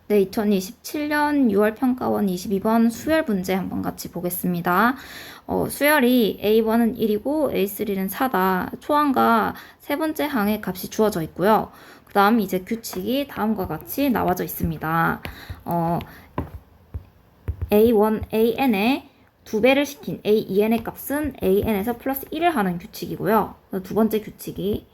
네, 2027년 6월 평가원 22번 수열 문제 한번 같이 보겠습니다. 수열이 A1은 1이고 A3는 4다. 초항과 세 번째 항의 값이 주어져 있고요. 그 다음 이제 규칙이 다음과 같이 나와져 있습니다. A1, AN에 두 배를 시킨 A2n의 값은 AN에서 플러스 1을 하는 규칙이고요. 두 번째 규칙이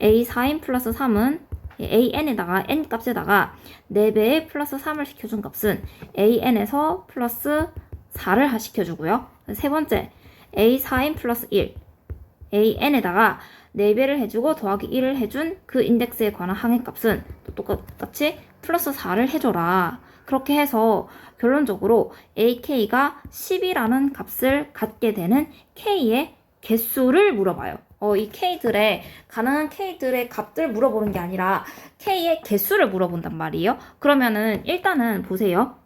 A4n 플러스 3은 AN에다가 N 값에다가 4배의 플러스 3을 시켜준 값은 AN에서 플러스 4를 시켜주고요. 세 번째, A4N 플러스 1, AN에다가 4배를 해주고 더하기 1을 해준 그 인덱스에 관한 항의 값은 똑같이 플러스 4를 해줘라. 그렇게 해서 결론적으로 AK가 10이라는 값을 갖게 되는 K의 개수를 물어봐요. 이 K들의, 가능한 K들의 값들 물어보는 게 아니라 K의 개수를 물어본단 말이에요. 그러면은 일단은 보세요.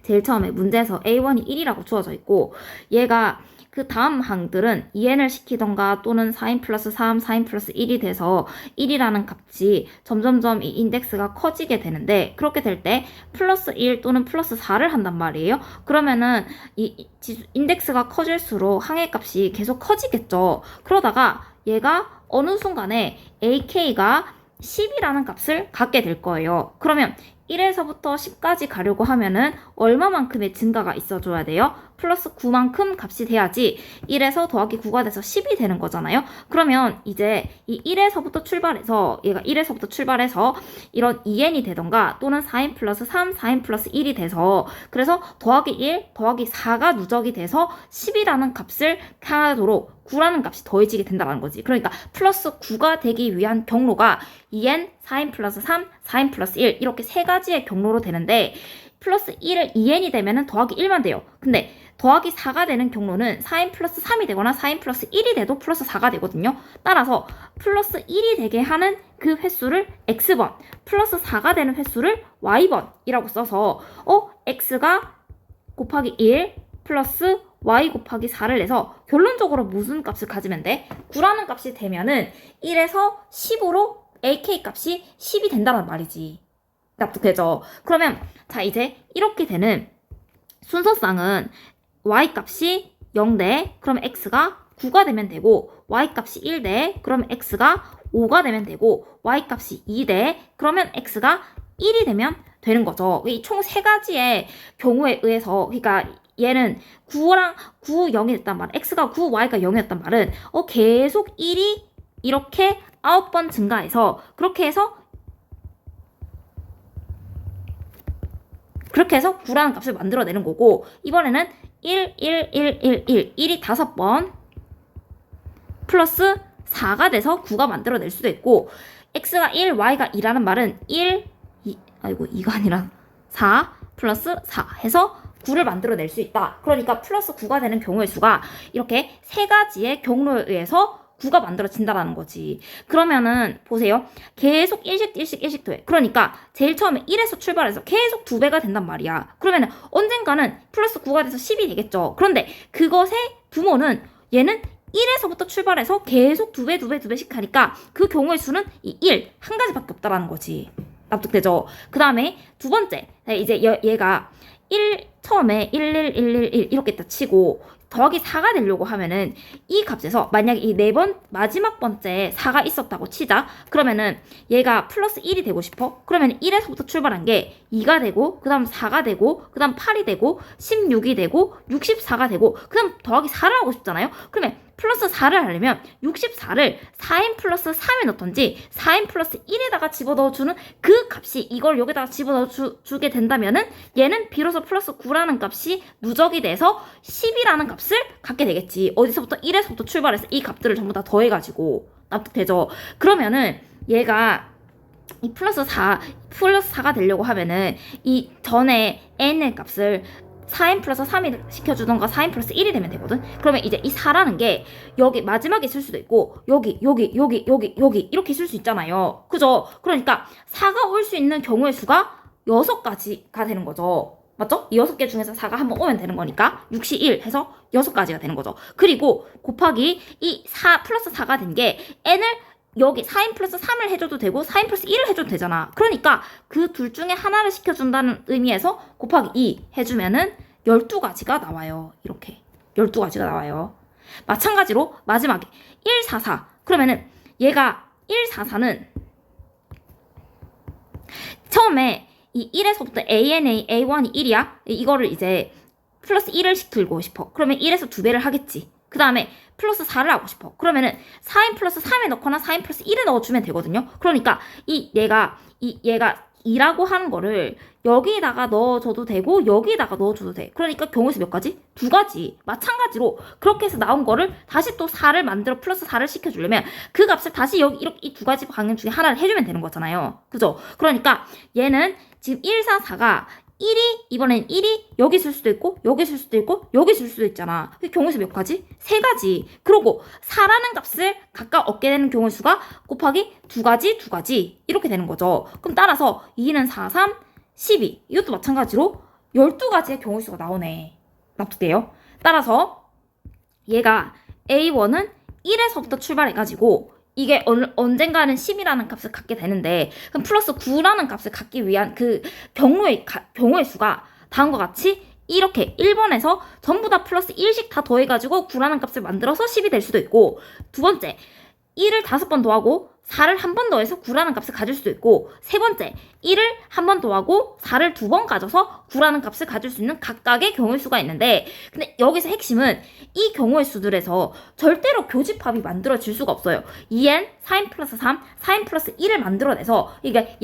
제일 처음에 문제에서 A1이 1이라고 주어져 있고, 얘가 그 다음 항들은 2n을 시키던가 또는 4n 플러스 3, 4n 플러스 1이 돼서 1이라는 값이 점점점 이 인덱스가 커지게 되는데, 그렇게 될 때 플러스 1 또는 플러스 4를 한단 말이에요. 그러면은 이 인덱스가 커질수록 항의 값이 계속 커지겠죠. 그러다가 얘가 어느 순간에 AK가 10이라는 값을 갖게 될 거예요. 그러면 1에서부터 10까지 가려고 하면은 얼마만큼의 증가가 있어줘야 돼요? 플러스 9만큼 값이 돼야지 1에서 더하기 9가 돼서 10이 되는 거잖아요. 그러면 이제 이 1에서부터 출발해서, 얘가 1에서부터 출발해서 이런 2n이 되던가 또는 4n 플러스 3, 4n 플러스 1이 돼서, 그래서 더하기 1, 더하기 4가 누적이 돼서 10이라는 값을 향하도록 9라는 값이 더해지게 된다는 거지. 그러니까 플러스 9가 되기 위한 경로가 2n, 4n 플러스 3, 4n 플러스 1 이렇게 세 가지의 경로로 되는데, 플러스 1을 2n이 되면은 더하기 1만 돼요. 근데 더하기 4가 되는 경로는 4n 플러스 3이 되거나 4n 플러스 1이 돼도 플러스 4가 되거든요. 따라서 플러스 1이 되게 하는 그 횟수를 x번, 플러스 4가 되는 횟수를 y번이라고 써서 x가 곱하기 1 플러스 y 곱하기 4를 내서 결론적으로 무슨 값을 가지면 돼? 9라는 값이 되면은 1에서 10으로 AK 값이 10이 된다는 말이지. 납득되죠? 그러면 자, 이제 이렇게 되는 순서상은 y 값이 0대 그럼 x가 9가 되면 되고, y 값이 1대 그럼 x가 5가 되면 되고, y 값이 2대 그러면 x가 1이 되면 되는 거죠. 이 총 세 가지의 경우에 의해서, 그러니까 얘는 9랑 9, 0이 됐단 말, x가 9, y가 0이었단 말은 계속 1이 이렇게 9번 증가해서 그렇게 해서 9라는 값을 만들어내는 거고, 이번에는 1, 1, 1, 1, 1, 1이 5번 플러스 4가 돼서 9가 만들어낼 수도 있고, x가 1, y가 2라는 말은 1, 2, 아이고 2가 아니라 4 플러스 4 해서 9를 만들어낼 수 있다. 그러니까 플러스 9가 되는 경우의 수가 이렇게 세 가지의 경로에 의해서 9가 만들어진다라는 거지. 그러면은 보세요. 계속 1씩 더해. 그러니까 제일 처음에 1에서 출발해서 계속 2배가 된단 말이야. 그러면은 언젠가는 플러스 9가 돼서 10이 되겠죠. 그런데 그것의 부모는 얘는 1에서부터 출발해서 계속 2배씩 하니까 그 경우의 수는 이 1, 한 가지밖에 없다라는 거지. 납득되죠? 그 다음에 두 번째, 이제 얘가 처음에 11111 이렇게 딱 치고 더하기 4가 되려고 하면은 이 값에서 만약에 이 마지막 번째에 4가 있었다고 치자. 그러면은 얘가 플러스 1이 되고 싶어? 그러면 1에서부터 출발한 게 2가 되고, 그 다음 4가 되고, 그 다음 8이 되고, 16이 되고, 64가 되고, 그 다음 더하기 4를 하고 싶잖아요? 그러면 플러스 4를 하려면 64를 4n 플러스 3에 넣던지 4n 플러스 1에다가 집어넣어주는 그 값이 이걸 여기다가 집어넣어주게 된다면은 얘는 비로소 플러스 9라는 값이 누적이 돼서 10이라는 값을 갖게 되겠지. 어디서부터 1에서부터 출발해서 이 값들을 전부 다 더해가지고. 납득되죠? 그러면은 얘가 이 플러스 4가 되려고 하면은 이 전에 n의 값을 4n 플러스 3이 시켜주던가 4n 플러스 1이 되면 되거든. 그러면 이제 이 4라는 게 여기 마지막에 있을 수도 있고 여기 이렇게 있을 수 있잖아요. 그죠? 그러니까 4가 올 수 있는 경우의 수가 6가지가 되는 거죠. 맞죠? 이 6개 중에서 4가 한번 오면 되는 거니까 6시 1 해서 6가지가 되는 거죠. 그리고 곱하기 이 4 플러스 4가 된 게 n을 여기 4인 플러스 3을 해줘도 되고 4인 플러스 1을 해줘도 되잖아. 그러니까 그 둘 중에 하나를 시켜준다는 의미에서 곱하기 2 해주면은 12가지가 나와요. 이렇게 12가지가 나와요. 마찬가지로 마지막에 1, 4, 4 그러면은 얘가 1, 4, 4는 처음에 이 1에서부터 ANA, A1이 1이야. 이거를 이제 플러스 1을 시키고 싶어. 그러면 1에서 2배를 하겠지. 그 다음에 플러스 4를 하고 싶어. 그러면은 4인 플러스 3에 넣거나 4인 플러스 1에 넣어주면 되거든요. 그러니까 얘가 2라고 하는 거를 여기다가 넣어줘도 되고 여기다가 넣어줘도 돼. 그러니까 경우수 몇 가지? 2가지. 마찬가지로 그렇게 해서 나온 거를 다시 또 4를 만들어 플러스 4를 시켜주려면 그 값을 다시 여기 이렇게 이 2가지 방향 중에 하나를 해주면 되는 거잖아요. 그죠? 그러니까 얘는 지금 1, 4, 4가 1이 이번엔 1이 여기 있을 수도 있고 여기 있을 수도 있고 여기 있을 수도 있잖아. 그 경우수 몇 가지? 3가지. 그리고 4라는 값을 각각 얻게 되는 경우수가 곱하기 2가지 이렇게 되는 거죠. 그럼 따라서 2는 4, 3, 12 이것도 마찬가지로 12가지의 경우수가 나오네. 납득돼요? 따라서 얘가 A1은 1에서부터 출발해가지고 이게 언젠가는 10이라는 값을 갖게 되는데 그럼 플러스 9라는 값을 갖기 위한 그 경우의 수가 다음과 같이 이렇게 1번에서 전부 다 플러스 1씩 다 더해가지고 9라는 값을 만들어서 10이 될 수도 있고 두 번째 1을 5번 더하고 4를 한 번 더해서 9라는 값을 가질 수도 있고 세 번째 1을 한 번 더하고 4를 2번 가져서 9라는 값을 가질 수 있는 각각의 경우의 수가 있는데 근데 여기서 핵심은 이 경우의 수들에서 절대로 교집합이 만들어질 수가 없어요. 2n, 4n 플러스 3, 4n 플러스 1을 만들어내서 이게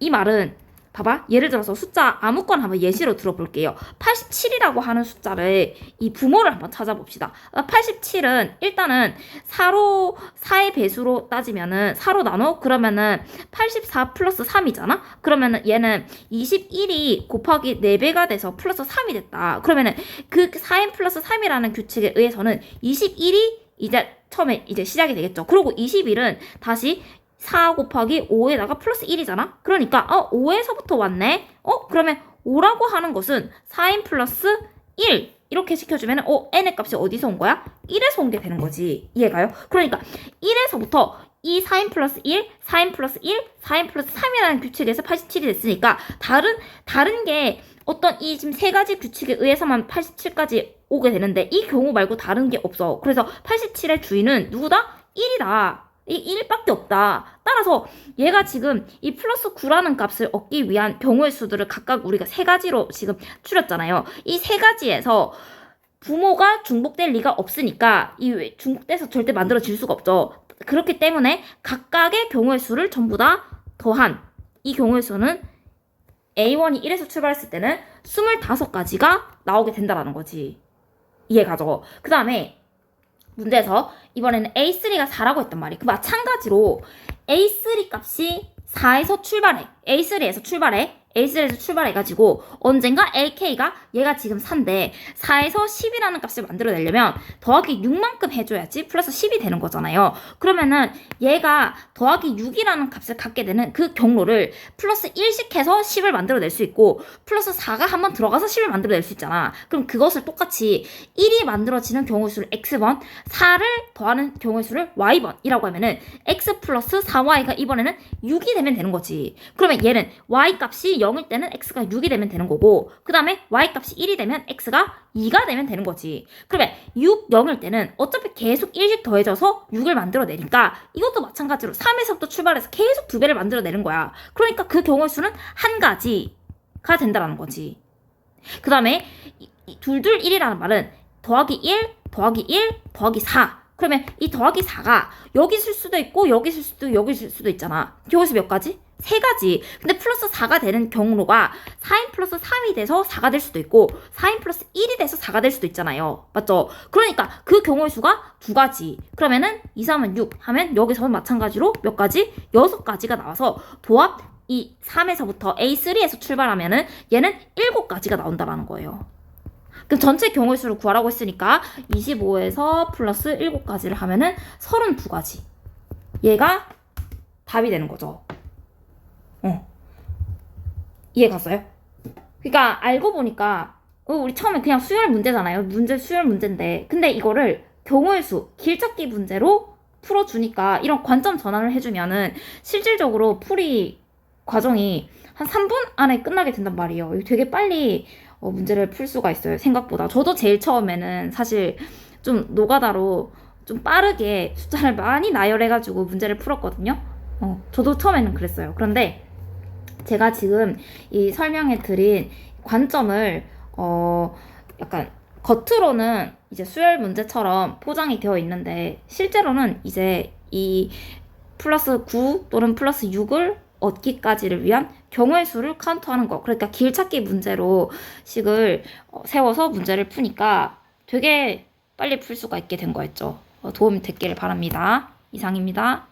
이 말은 봐봐. 예를 들어서 숫자 아무거나 한번 예시로 들어볼게요. 87이라고 하는 숫자를 이 부모를 한번 찾아봅시다. 87은 일단은 4의 배수로 따지면은 4로 나눠 그러면은 84 플러스 3이잖아. 그러면은 얘는 21이 곱하기 4배가 돼서 플러스 3이 됐다. 그러면은 그 4n 플러스 3이라는 규칙에 의해서는 21이 이제 처음에 이제 시작이 되겠죠. 그리고 21은 다시 4 곱하기 5에다가 플러스 1이잖아? 그러니까 5에서부터 왔네? 그러면 5라고 하는 것은 4n 플러스 1 이렇게 시켜주면 n의 값이 어디서 온 거야? 1에서 온 게 되는 거지. 이해가요? 그러니까 1에서부터 이 4n 플러스 1, 4n 플러스 1, 4n 플러스 3이라는 규칙에서 87이 됐으니까 다른 게 어떤 이 지금 3가지 규칙에 의해서만 87까지 오게 되는데 이 경우 말고 다른 게 없어. 그래서 87의 주인은 누구다? 1이다. 이 1밖에 없다. 따라서 얘가 지금 이 플러스 9라는 값을 얻기 위한 경우의 수들을 각각 우리가 3가지로 지금 추렸잖아요. 이 3가지에서 부모가 중복될 리가 없으니까 이 중복돼서 절대 만들어질 수가 없죠. 그렇기 때문에 각각의 경우의 수를 전부 다 더한 이 경우의 수는 A1이 1에서 출발했을 때는 25가지가 나오게 된다라는 거지. 이해가죠? 그 다음에 문제에서 이번에는 A3가 4라고 했단 말이야. 그 마찬가지로 A3 값이 4에서 출발해. A3에서 출발해가지고 언젠가 LK가 얘가 지금 4인데 4에서 10이라는 값을 만들어내려면 더하기 6만큼 해줘야지 플러스 10이 되는 거잖아요. 그러면은 얘가 더하기 6이라는 값을 갖게 되는 그 경로를 플러스 1씩 해서 10을 만들어낼 수 있고 플러스 4가 한번 들어가서 10을 만들어낼 수 있잖아. 그럼 그것을 똑같이 1이 만들어지는 경우의 수를 X번, 4를 더하는 경우의 수를 Y번이라고 하면은 X 플러스 4Y가 이번에는 6이 되면 되는 거지. 그러면 얘는 Y 값이 0일 때는 x가 6이 되면 되는 거고 그 다음에 y값이 1이 되면 x가 2가 되면 되는 거지. 그러면 6, 0일 때는 어차피 계속 1씩 더해져서 6을 만들어내니까 이것도 마찬가지로 3에서부터 출발해서 계속 2배를 만들어내는 거야. 그러니까 그 경우의 수는 한 가지가 된다는 거지. 그 다음에 둘둘 1이라는 말은 더하기 1, 더하기 1, 더하기 4 그러면 이 더하기 4가 여기 있을 수도 있고 여기 있을 수도 여기 있을 수도 있잖아. 경우수 몇 가지? 3가지. 근데 플러스 4가 되는 경로가 4인 플러스 3이 돼서 4가 될 수도 있고 4인 플러스 1이 돼서 4가 될 수도 있잖아요. 맞죠? 그러니까 그 경우의 수가 2가지. 그러면은 2, 3은 6 하면 여기서는 마찬가지로 몇 가지? 6가지가 나와서 도합 이 3에서부터 A3에서 출발하면은 얘는 7가지가 나온다라는 거예요. 그럼 전체 경우의 수를 구하라고 했으니까 25에서 플러스 7가지를 하면은 32가지. 얘가 답이 되는 거죠. 이해 갔어요? 그러니까 알고 보니까 우리 처음에 그냥 수열 문제잖아요. 수열 문제인데 근데 이거를 경우의 수, 길찾기 문제로 풀어주니까 이런 관점 전환을 해주면은 실질적으로 풀이 과정이 한 3분 안에 끝나게 된단 말이에요. 이거 되게 빨리 문제를 풀 수가 있어요. 생각보다. 저도 제일 처음에는 사실 좀 노가다로 좀 빠르게 숫자를 많이 나열해가지고 문제를 풀었거든요. 저도 처음에는 그랬어요. 그런데 제가 지금 이 설명해 드린 관점을 약간 겉으로는 이제 수열 문제처럼 포장이 되어 있는데 실제로는 이제 이 플러스 9 또는 플러스 6을 얻기까지를 위한 경우의 수를 카운트하는 거. 그러니까 길찾기 문제로 식을 세워서 문제를 푸니까 되게 빨리 풀 수가 있게 된 거였죠. 도움이 됐기를 바랍니다. 이상입니다.